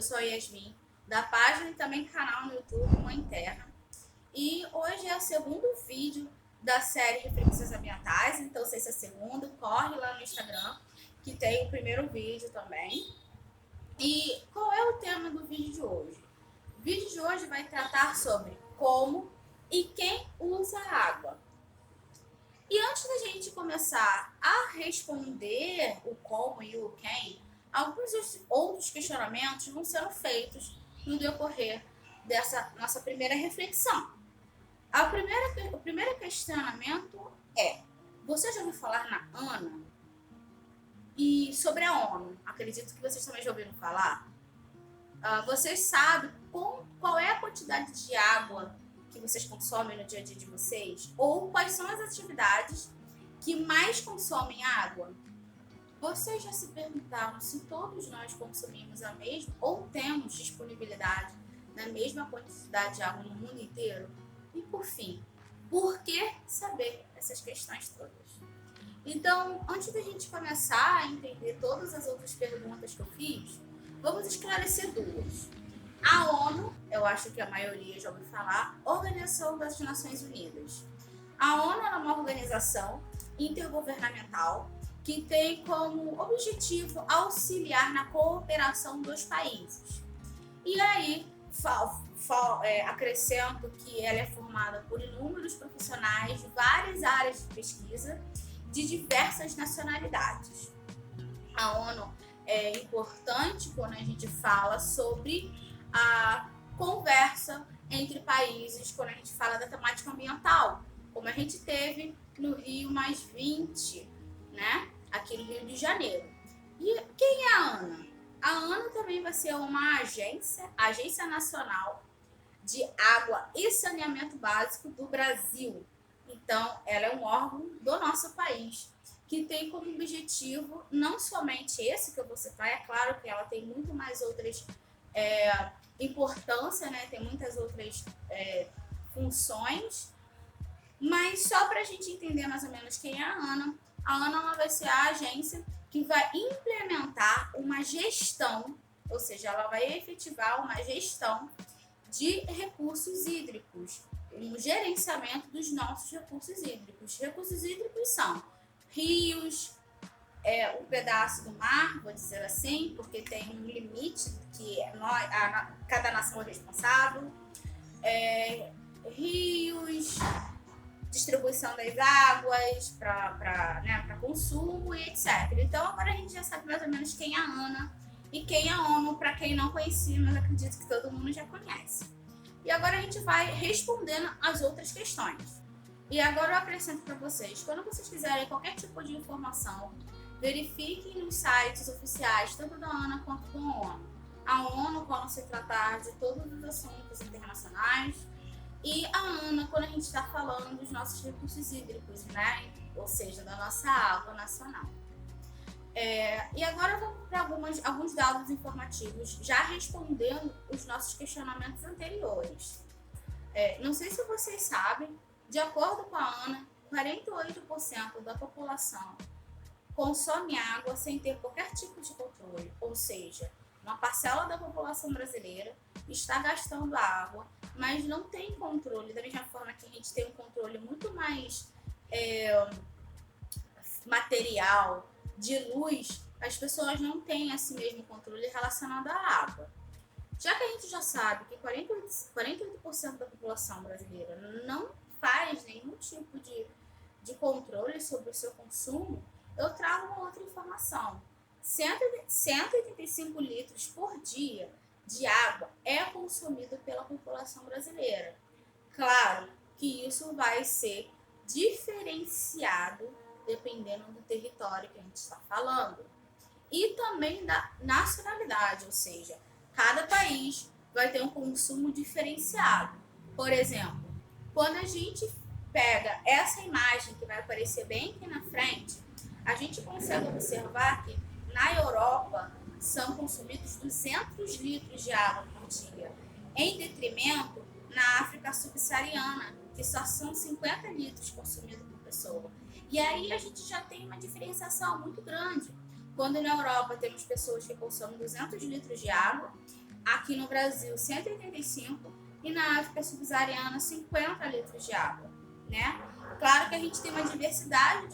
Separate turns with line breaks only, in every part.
Eu sou a Yasmin, da página e também canal no YouTube Mãe Terra. E hoje é o segundo vídeo da série Reflexões Ambientais, então se esse é o segundo, corre lá no Instagram, que tem o primeiro vídeo também. E qual é o tema do vídeo de hoje? O vídeo de hoje vai tratar sobre como e quem usa água. E antes da gente começar a responder o como e o quem, alguns outros questionamentos vão sendo feitos no decorrer dessa nossa primeira reflexão. O primeiro questionamento é: você já ouviu falar na ANA? E sobre a ONU, acredito que vocês também já ouviram falar. Vocês sabem qual é a quantidade de água que vocês consomem no dia a dia de vocês? Ou quais são as atividades que mais consomem água? Vocês já se perguntaram se todos nós consumimos a mesma ou temos disponibilidade da mesma quantidade de água no mundo inteiro? E por fim, por que saber essas questões todas? Então, antes da gente começar a entender todas as outras perguntas que eu fiz, vamos esclarecer duas. A ONU, eu acho que a maioria já ouviu falar, Organização das Nações Unidas. A ONU é uma organização intergovernamental que tem como objetivo auxiliar na cooperação dos países. E aí, acrescento que ela é formada por inúmeros profissionais de várias áreas de pesquisa de diversas nacionalidades. A ONU é importante quando a gente fala sobre a conversa entre países, quando a gente fala da temática ambiental, como a gente teve no Rio +20, né? Aqui no Rio de Janeiro. E quem é a ANA? A ANA também vai ser uma Agência Nacional de Água e Saneamento Básico do Brasil. Então, ela é um órgão do nosso país, que tem como objetivo não somente esse que eu vou citar, é claro que ela tem muito mais outras importância, né? Tem muitas outras funções, mas só para a gente entender mais ou menos quem é a ANA ela vai ser a agência que vai implementar uma gestão, ou seja, ela vai efetivar uma gestão de recursos hídricos, um gerenciamento dos nossos recursos hídricos. Recursos hídricos são rios, um pedaço do mar, vou dizer assim, porque tem um limite que cada nação é responsável, rios, distribuição das águas para consumo e etc. Então agora a gente já sabe mais ou menos quem é a ANA e quem é a ONU, para quem não conhecia, mas acredito que todo mundo já conhece. E agora a gente vai respondendo as outras questões. E agora eu acrescento para vocês, quando vocês quiserem qualquer tipo de informação, verifiquem nos sites oficiais, tanto da ANA quanto da ONU. A ONU, quando se tratar de todos os assuntos internacionais, e a ANA, quando a gente está falando dos nossos recursos hídricos, né? Ou seja, da nossa água nacional. E agora vamos para alguns dados informativos, já respondendo os nossos questionamentos anteriores. Não sei se vocês sabem, de acordo com a ANA, 48% da população consome água sem ter qualquer tipo de controle, ou seja, uma parcela da população brasileira está gastando água, mas não tem controle, da mesma forma que a gente tem um controle muito mais material, de luz, as pessoas não têm esse mesmo controle relacionado à água. Já que a gente já sabe que 48% da população brasileira não faz nenhum tipo de controle sobre o seu consumo, eu trago uma outra informação. 185 litros por dia de água é consumido pela população brasileira. Claro que isso vai ser diferenciado dependendo do território que a gente está falando. E também da nacionalidade, ou seja, cada país vai ter um consumo diferenciado. Por exemplo, quando a gente pega essa imagem que vai aparecer bem aqui na frente, a gente consegue observar que na Europa são consumidos 200 litros de água por dia, em detrimento na África subsaariana, que só são 50 litros consumidos por pessoa. E aí a gente já tem uma diferenciação muito grande. Quando na Europa temos pessoas que consomem 200 litros de água, aqui no Brasil 185 e na África subsaariana 50 litros de água, né? Claro que a gente tem uma diversidade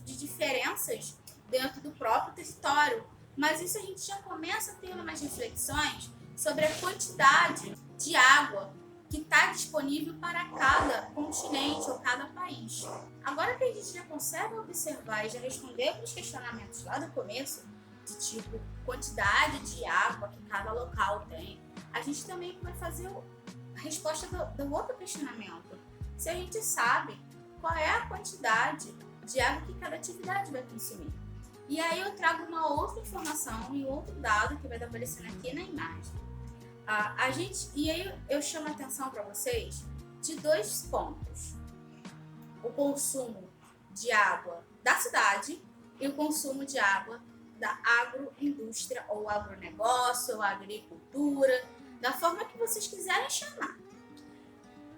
de diferenças dentro do próprio território, mas isso a gente já começa a ter umas reflexões sobre a quantidade de água que está disponível para cada continente ou cada país. Agora que a gente já consegue observar e já responder para os questionamentos lá do começo, de tipo quantidade de água que cada local tem, a gente também vai fazer a resposta do outro questionamento. Se a gente sabe qual é a quantidade de água que cada atividade vai consumir. E aí eu trago uma outra informação e outro dado que vai estar aparecendo aqui na imagem. E aí eu chamo a atenção para vocês de 2 pontos. O consumo de água da cidade e o consumo de água da agroindústria ou agronegócio ou agricultura, da forma que vocês quiserem chamar.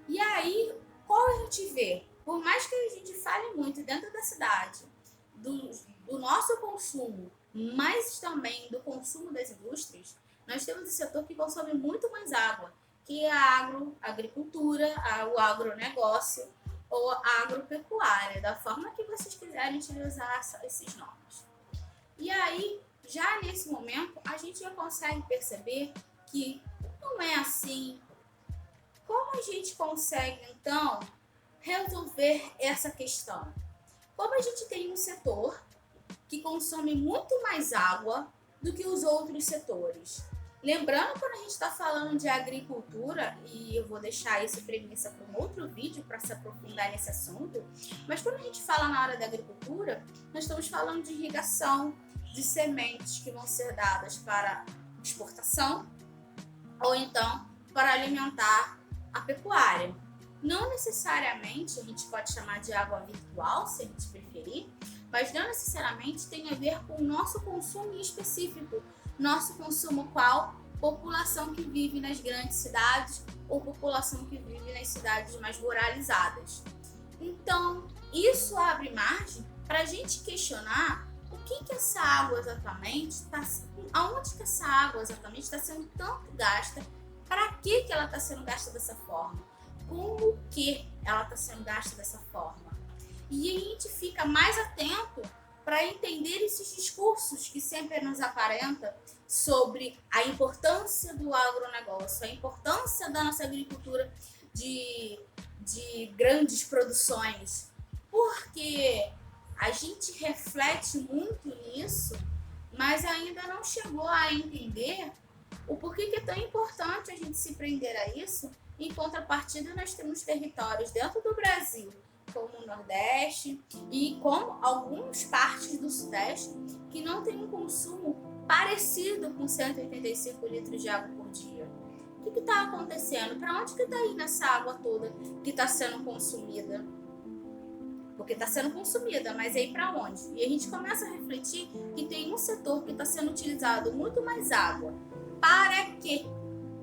E aí, qual a gente vê? Por mais que a gente fale muito dentro da cidade do nosso consumo, mas também do consumo das indústrias, nós temos um setor que consome muito mais água, que é a agricultura, o agronegócio ou a agropecuária, da forma que vocês quiserem utilizar esses nomes. E aí, já nesse momento, a gente já consegue perceber que não é assim. Como a gente consegue, então, resolver essa questão? Como a gente tem um setor que consome muito mais água do que os outros setores. Lembrando, quando a gente está falando de agricultura, e eu vou deixar isso premissa para um outro vídeo para se aprofundar nesse assunto, mas quando a gente fala na área da agricultura, nós estamos falando de irrigação, de sementes que vão ser dadas para exportação ou então para alimentar a pecuária. Não necessariamente a gente pode chamar de água virtual, se a gente preferir, mas não necessariamente tem a ver com o nosso consumo em específico. Nosso consumo qual? População que vive nas grandes cidades ou população que vive nas cidades mais ruralizadas. Então, isso abre margem para a gente questionar o que essa água exatamente está, aonde que essa água exatamente está sendo tanto gasta, para que ela está sendo gasta dessa forma, como que ela está sendo gasta dessa forma. E a gente fica mais atento para entender esses discursos que sempre nos aparentam sobre a importância do agronegócio, a importância da nossa agricultura de grandes produções, porque a gente reflete muito nisso, mas ainda não chegou a entender o porquê que é tão importante a gente se prender a isso. Em contrapartida, nós temos territórios dentro do Brasil, como o Nordeste e como algumas partes do Sudeste, que não tem um consumo parecido com 185 litros de água por dia. O que está acontecendo? Para onde que está indo essa água toda que está sendo consumida? Porque está sendo consumida, mas aí para onde? E a gente começa a refletir que tem um setor que está sendo utilizado muito mais água. Para quê?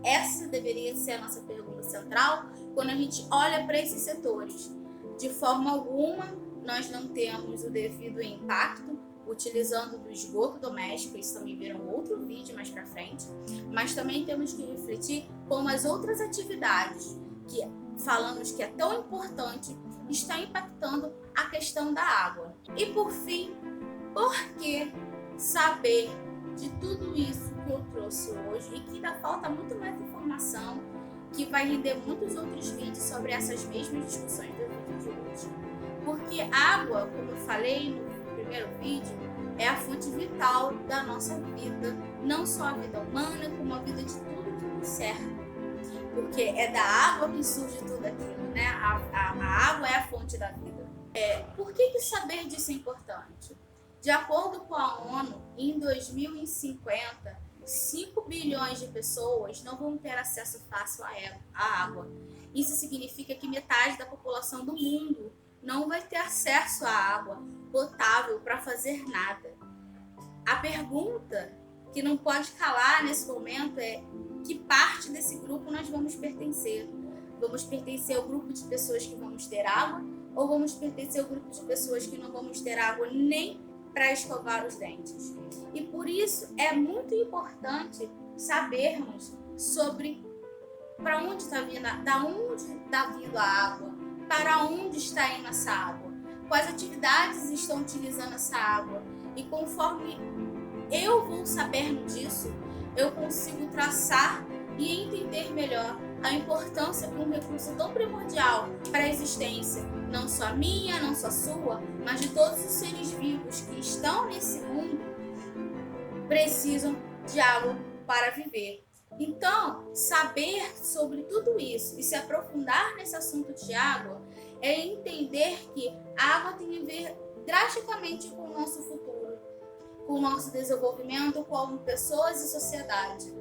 Essa deveria ser a nossa pergunta central quando a gente olha para esses setores. De forma alguma, nós não temos o devido impacto utilizando do esgoto doméstico, isso também virá um outro vídeo mais para frente, mas também temos que refletir como as outras atividades que falamos que é tão importante está impactando a questão da água. E por fim, por que saber de tudo isso que eu trouxe hoje e que ainda falta muito mais informação, que vai render muitos outros vídeos sobre essas mesmas discussões do vídeo de hoje. Porque água, como eu falei no primeiro vídeo, é a fonte vital da nossa vida, não só a vida humana, como a vida de tudo que nos cerca. Porque é da água que surge tudo aquilo, né? A água é a fonte da vida. Por que saber disso é importante? De acordo com a ONU, em 2050, 5 bilhões de pessoas não vão ter acesso fácil à água. Isso significa que metade da população do mundo não vai ter acesso à água potável para fazer nada. A pergunta que não pode calar nesse momento é: que parte desse grupo nós vamos pertencer? Vamos pertencer ao grupo de pessoas que vamos ter água ou vamos pertencer ao grupo de pessoas que não vamos ter água nem para escovar os dentes. E por isso é muito importante sabermos sobre para onde está vindo, da onde está vindo a água, para onde está indo essa água, quais atividades estão utilizando essa água. E conforme eu vou sabendo disso, eu consigo traçar e entender melhor a importância que um recurso tão primordial para a existência, não só minha, não só sua, mas de todos os seres vivos que estão nesse mundo, precisam de água para viver. Então, saber sobre tudo isso e se aprofundar nesse assunto de água é entender que a água tem a ver drasticamente com o nosso futuro, com o nosso desenvolvimento como pessoas e sociedade.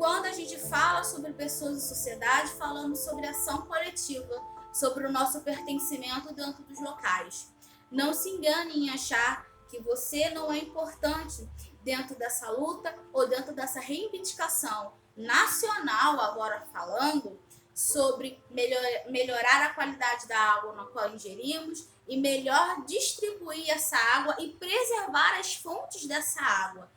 Quando a gente fala sobre pessoas e sociedade, falamos sobre ação coletiva, sobre o nosso pertencimento dentro dos locais. Não se engane em achar que você não é importante dentro dessa luta ou dentro dessa reivindicação nacional, agora falando, sobre melhorar a qualidade da água na qual ingerimos e melhor distribuir essa água e preservar as fontes dessa água.